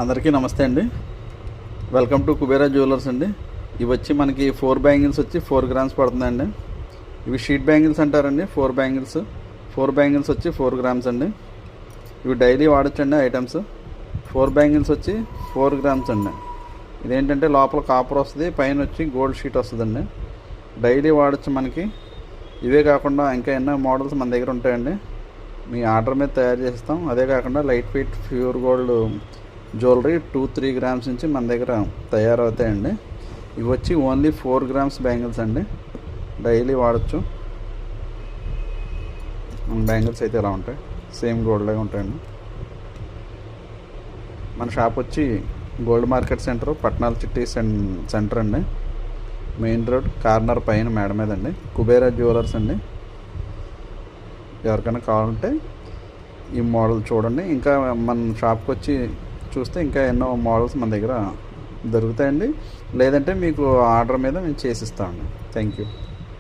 అందరికీ నమస్తే అండి. వెల్కమ్ టు కుబేరా జ్యువెలర్స్ అండి. ఇవి వచ్చి మనకి 4 బ్యాంగిల్స్ వచ్చి 4 గ్రామ్స్ పడుతుందండి. ఇవి షీట్ బ్యాంగిల్స్ అంటారండి. 4 బ్యాంగిల్స్ వచ్చి 4 గ్రామ్స్ అండి. ఇవి డైలీ వాడచ్చండి ఐటమ్స్. 4 బ్యాంగిల్స్ వచ్చి 4 గ్రామ్స్ అండి. ఇదేంటంటే లోపల కాపర్ వస్తుంది, పైన వచ్చి గోల్డ్ షీట్ వస్తుందండి. డైలీ వాడచ్చు మనకి. ఇవే కాకుండా ఇంకా ఎన్నో మోడల్స్ మన దగ్గర ఉంటాయండి. మీ ఆర్డర్ మీద తయారు చేస్తాం. అదే కాకుండా light weight pure gold jewellery 2-3 grams నుంచి మన దగ్గర తయారవుతాయండి. ఇవి వచ్చి ఓన్లీ 4 గ్రామ్స్ బ్యాంగిల్స్ అండి. డైలీ వాడచ్చు. మన బ్యాంగిల్స్ అయితే ఇలా ఉంటాయి, సేమ్ గోల్డ్ లాగా ఉంటాయండి. మన షాప్ వచ్చి గోల్డ్ మార్కెట్ సెంటర్, పట్నాల చిట్టి సెంటర్ అండి. మెయిన్ రోడ్ కార్నర్ పైన మేడ మీద అండి. కుబేరా జ్యువెలర్స్ అండి. ఎవరికైనా కావాలంటే ఈ మోడల్ చూడండి. ఇంకా మన షాప్కి వచ్చి చూస్తే ఇంకా ఎన్నో మోడల్స్ మన దగ్గర దొరుకుతాయండి. లేదంటే మీకు ఆర్డర్ మీద మేము చేసిస్తామండి. Thank you.